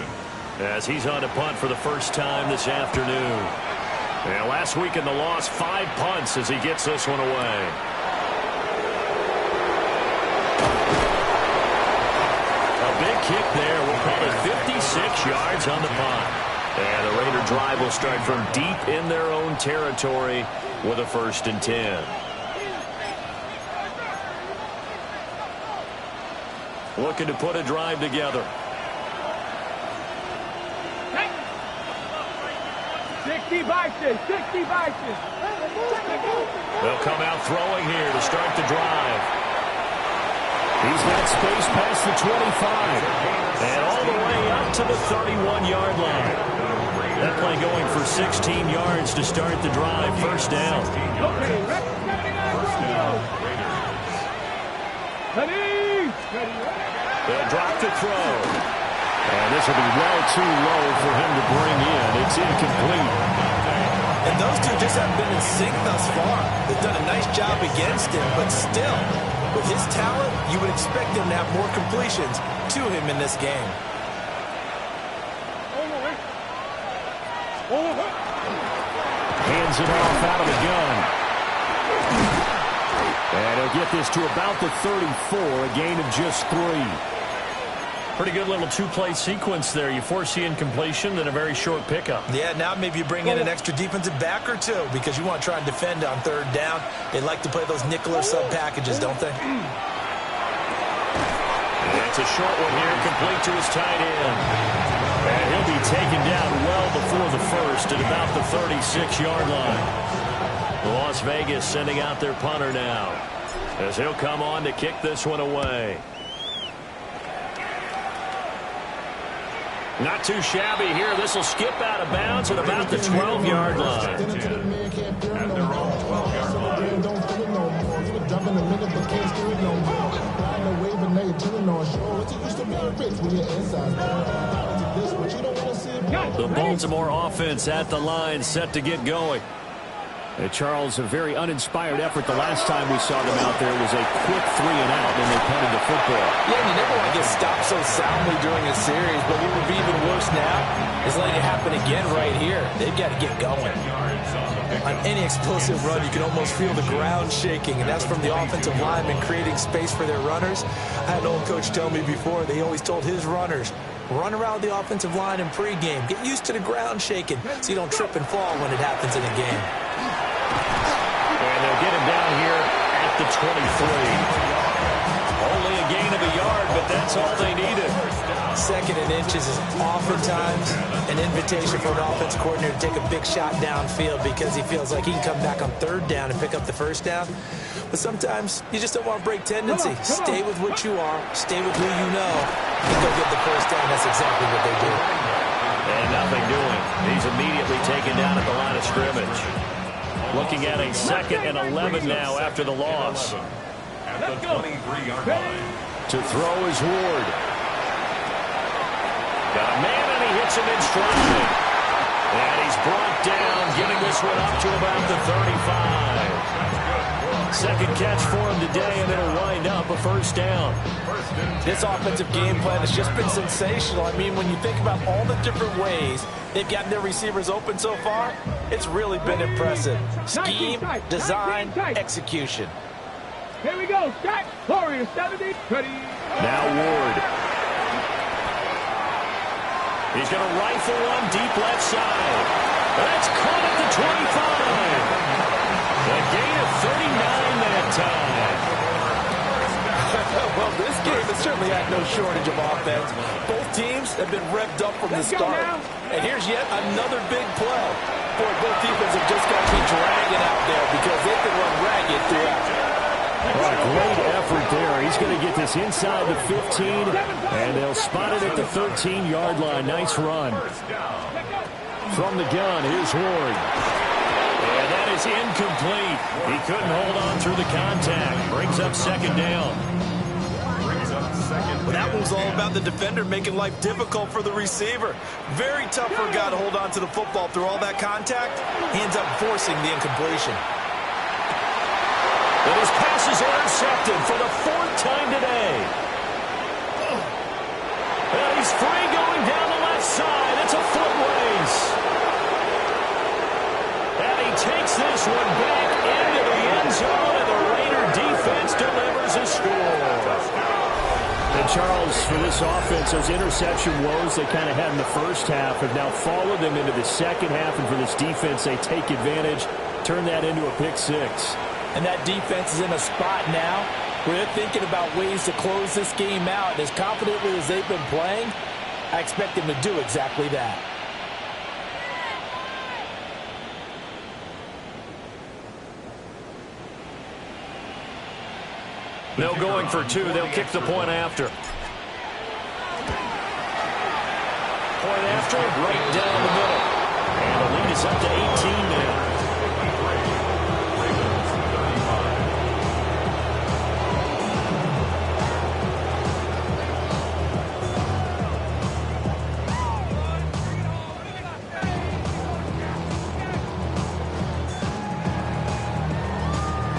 as he's on to punt for the first time this afternoon. And last week in the loss, 5 punts as he gets this one away. Big kick there. We'll call it 56 yards on the punt. And the Raider drive will start from deep in their own territory with a 1st and 10. Looking to put a drive together. 60 Bison, 60 Bison. They'll come out throwing here to start the drive. He's got space past the 25 and all the way up to the 31-yard line. That play going for 16 yards to start the drive. First down. They'll drop the throw. And this will be well too low for him to bring in. It's incomplete. And those two just haven't been in sync thus far. They've done a nice job against him, but still, with his talent, you would expect him to have more completions to him in this game. Hands it off out of the gun. And he'll get this to about the 34, a gain of just 3. Pretty good little 2-play sequence there. You force the incompletion, then a very short pickup. Yeah, now maybe you bring in an extra defensive back or two because you want to try and defend on 3rd down. They like to play those nickel or sub packages, don't they? It's a short one here, complete to his tight end. And he'll be taken down well before the first at about the 36-yard line. Las Vegas sending out their punter now as he'll come on to kick this one away. Not too shabby here. This will skip out of bounds at about the 12-yard line. And they're on 12-yard line. The Baltimore offense at the line, set to get going. Charles, a very uninspired effort. The last time we saw them out there was a quick 3 and out, and they punted the football. Yeah, you never want to get stopped so soundly during a series, but what would be even worse now is letting it happen again right here. They've got to get going. On any explosive run, you can almost feel the ground shaking, and that's from the offensive linemen creating space for their runners. I had an old coach tell me before, they always told his runners, run around the offensive line in pregame. Get used to the ground shaking so you don't trip and fall when it happens in a game. And they'll get him down here at the 23. Only a gain of a yard, but that's all they needed. 2nd and inches is oftentimes an invitation for an offense coordinator to take a big shot downfield because he feels like he can come back on 3rd down and pick up the 1st down. But sometimes you just don't want to break tendency. Stay with what you are, stay with who you know, and go get the 1st down. That's exactly what they do. And nothing doing. He's immediately taken down at the line of scrimmage. Looking at a 2nd and 11 now after the loss. At the 23-yard line. To throw is Ward. Got a man, and he hits him in stride. And he's brought down, getting this one up to about the 35. 2nd catch for him today, and it'll wind up a 1st down. This offensive game plan has just been sensational. I mean, when you think about all the different ways they've gotten their receivers open so far, it's really been impressive. Scheme, design, execution. Here we go. Start. Warriors 70. Ready. Now Ward. He's going to rifle one deep left side. That's caught at the 25. A gain of 39 that time. Well, this game has certainly had no shortage of offense. Both teams have been revved up from the start. And here's yet another big play. Boy, both defenses have just got to be dragging out there because they can run ragged throughout. Well, great effort there. He's going to get this inside the 15, and they'll spot it at the 13-yard line. Nice run. From the gun, here's Ward. And that is incomplete. He couldn't hold on through the contact. Brings up second down. Well, that was all about the defender making life difficult for the receiver. Very tough for a guy to hold on to the football through all that contact. He ends up forcing the incompletion. And his pass is intercepted for the 4th time today. And he's free going down the left side. It's a foot race. And he takes this one back into the end zone, and the Raider defense delivers a score. And Charles, for this offense, those interception woes they kind of had in the first half have now followed them into the second half. And for this defense, they take advantage, turn that into a pick six. And that defense is in a spot now where they're thinking about ways to close this game out. And as confidently as they've been playing, I expect them to do exactly that. They'll going for two. They'll kick the point after. Point after, right down the middle. And the lead is up to 18 now.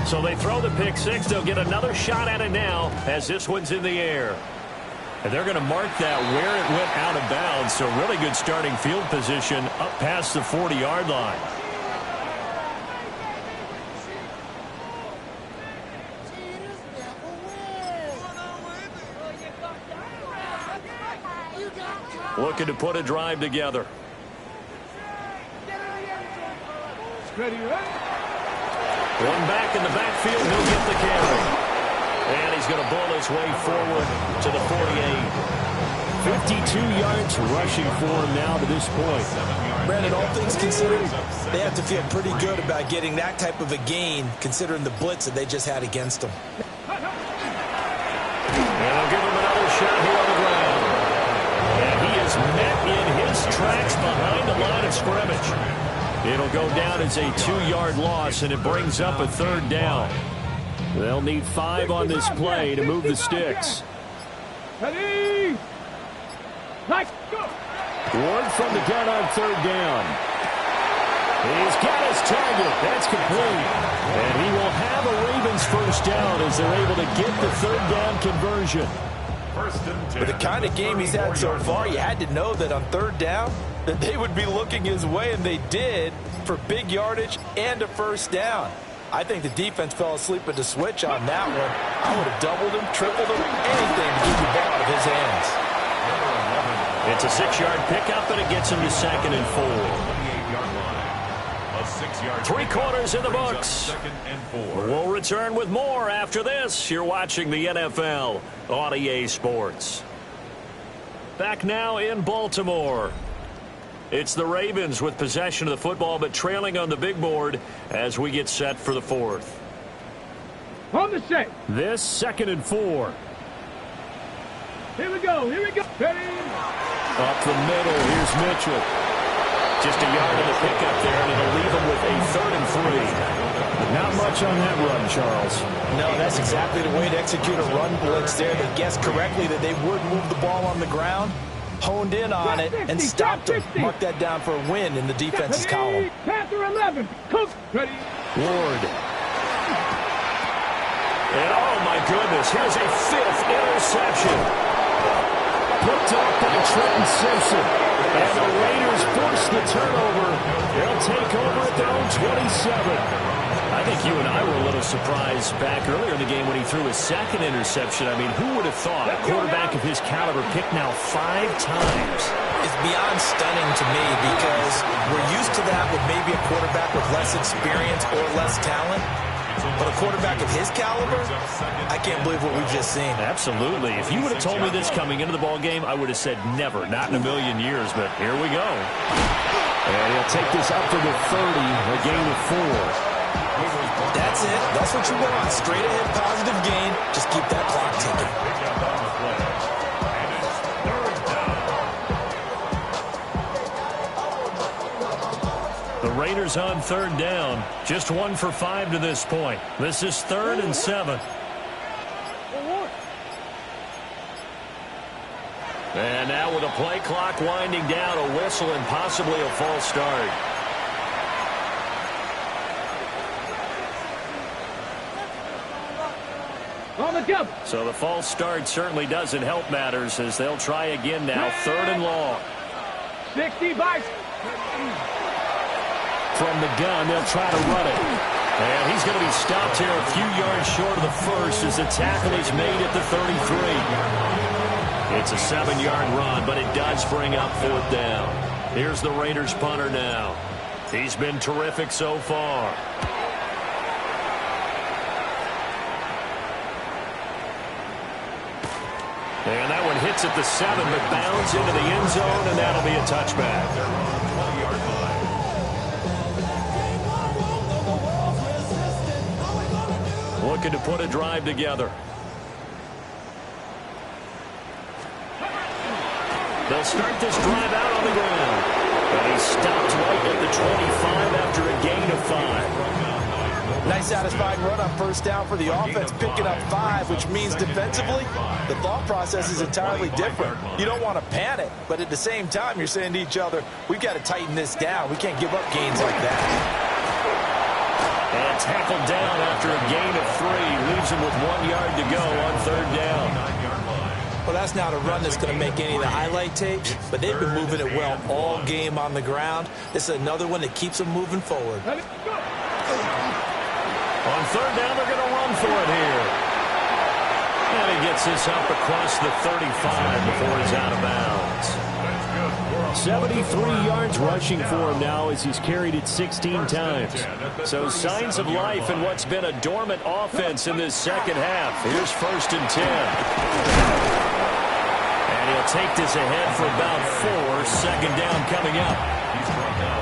So they throw the pick six. They'll get another shot at it now as this one's in the air. And they're going to mark that where it went out of bounds. So really good starting field position up past the 40-yard line. Looking to put a drive together. One back in the backfield, he'll get the carry. And he's going to bull his way forward to the 48. 52 yards rushing for him now to this point. Brandon, all things considered, they have to feel pretty good about getting that type of a gain, considering the blitz that they just had against them. And they'll give him another shot here on the ground. And he is met in his tracks behind the line of scrimmage. It'll go down as a 2-yard loss, and it brings up a third down. They'll need 5 on this play to move the sticks. Ready? Nice. Go. Ward from the gun on third down. He's got his target. That's complete. And he will have a Ravens first down as they're able to get the third down conversion. With the kind of game he's had so far, you had to know that on third down that they would be looking his way, and they did, for big yardage and a first down. I think the defense fell asleep at the switch on that one. I would have doubled him, tripled him, anything to get the ball out of his hands. It's a 6-yard pickup, and it gets him to 2nd and 4. 3 quarters in the books. We'll return with more after this. You're watching the NFL on EA Sports. Back now in Baltimore. It's the Ravens with possession of the football, but trailing on the big board as we get set for the 4th. On the set. This 2nd and 4. Here we go. Here we go. Ready? Up the middle. Here's Mitchell. Just a yard of the pickup there, and it'll leave him with a 3rd and 3. Not much on that run, Charles. No, that's exactly the way to execute a run blitz there. They guessed correctly that they would move the ball on the ground, honed in on it, and stopped them. Mark that down for a win in the defense's column. Panther 11. Cook. Ready? Ward. And oh my goodness, here's a 5th interception. Picked up by Trenton Simpson. And the Raiders force the turnover. They'll take over at their own 27. I think you and I were a little surprised back earlier in the game when he threw his second interception. I mean, who would have thought a quarterback of his caliber picked now 5 times? It's beyond stunning to me because we're used to that with maybe a quarterback with less experience or less talent. But a quarterback of his caliber, I can't believe what we've just seen. Absolutely. If you would have told me this coming into the ball game, I would have said never, not in a million years. But here we go. And he'll take this up to the 30, a gain of 4. That's it. That's what you want. Straight ahead positive gain. Just keep that clock ticking. The Raiders on 3rd down. Just 1 for 5 to this point. This is 3rd and 7. And now with a play clock winding down, a whistle and possibly a false start. On the jump. So the false start certainly doesn't help matters as they'll try again now. 3rd and long. 60 by. From the gun, they'll try to run it. And he's going to be stopped here a few yards short of the first as the tackle is made at the 33. It's a 7-yard run, but it does bring up 4th down. Here's the Raiders punter now. He's been terrific so far. And that one hits at the 7, but bounds into the end zone, and that'll be a touchback. Looking to put a drive together. They'll start this drive out on the ground. And he's stopped right at the 25 after a gain of 5. Nice satisfying run on 1st down for the offense, picking up 5, which means defensively, the thought process is entirely different. You don't want to panic, but at the same time, you're saying to each other, we've got to tighten this down. We can't give up gains like that. And tackled down after a gain of 3. Leaves him with 1 yard to go on 3rd down. Well, that's not a run that's going to make any of the highlight tapes, but they've been moving it well all game on the ground. This is another one that keeps them moving forward. On 3rd down, they're going to run for it here. And he gets this up across the 35 before he's out of bounds. 73 yards rushing for him now as he's carried it 16 times. So signs of life in what's been a dormant offense in this second half. Here's 1st and 10. And he'll take this ahead for about 4. 2nd down coming up.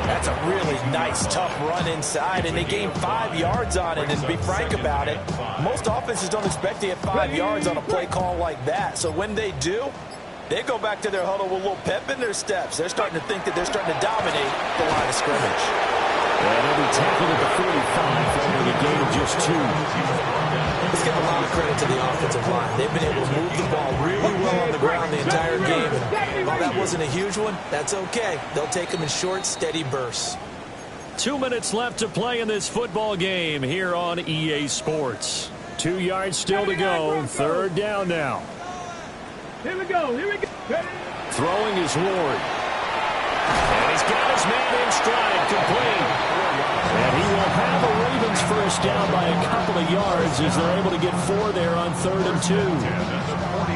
That's a really nice, tough run inside, and they gained 5 yards on it. And to be frank about it, most offenses don't expect to get 5 yards on a play call like that. So when they do, they go back to their huddle with a little pep in their steps. They're starting to think that they're starting to dominate the line of scrimmage. And he'll be tackled at the 45 following a gain of just 2. Let's give a lot of credit to the offensive line. They've been able to move the ball really well on the ground the entire game. And while that wasn't a huge one, that's okay. They'll take them in short, steady bursts. 2 minutes left to play in this football game here on EA Sports. 2 yards still to go. 3rd down now. Here we go. Here we go. Throwing is Ward. And he's got his man in stride, complete. And he will have a Ravens 1st down by a couple of yards as they're able to get 4 there on 3rd and 2.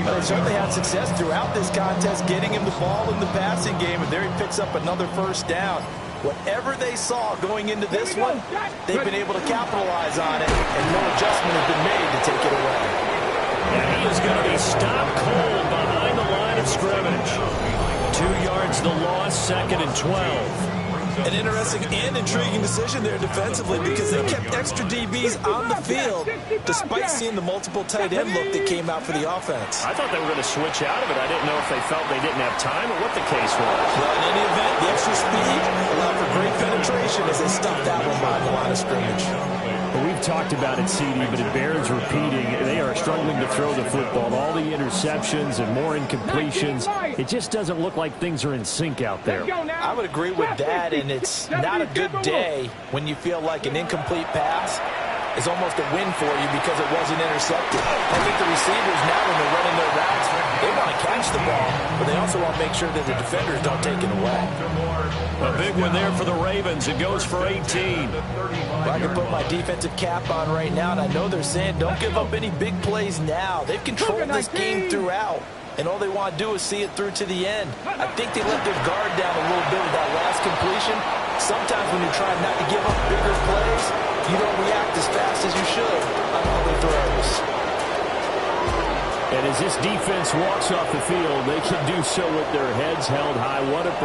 Well, they certainly had success throughout this contest, getting him the ball in the passing game, and there he picks up another 1st down. Whatever they saw going into this one, they've been able to capitalize on it, and no adjustment has been made to take it away. And he is going to be stopped cold behind the line of scrimmage. 2 yards the loss, 2nd and 12. An interesting and intriguing decision there defensively because they kept extra DBs on the field despite seeing the multiple tight end look that came out for the offense. I thought they were going to switch out of it. I didn't know if they felt they didn't have time or what the case was. Well, in any event, the extra speed allowed for great penetration as they stopped that one behind the line of scrimmage. Well, we've talked about it, CD, but it bears repeating. They are struggling to throw the football. All the interceptions and more incompletions. It just doesn't look like things are in sync out there. I would agree with that, and it's not a good day when you feel like an incomplete pass is almost a win for you because it wasn't intercepted. I think the receivers now, when they're running their routes, they want to catch the ball, but they also want to make sure that the defenders don't take it away. A big one there for the Ravens. It goes for 18. Well, I can put my defensive cap on right now, and I know they're saying don't give up any big plays now. They've controlled this game throughout, and all they want to do is see it through to the end. I think they let their guard down a little bit with that last completion. Sometimes when you're trying not to give up bigger plays, you don't react as fast as you should on all the throws. And as this defense walks off the field, they can do so with their heads held high. What a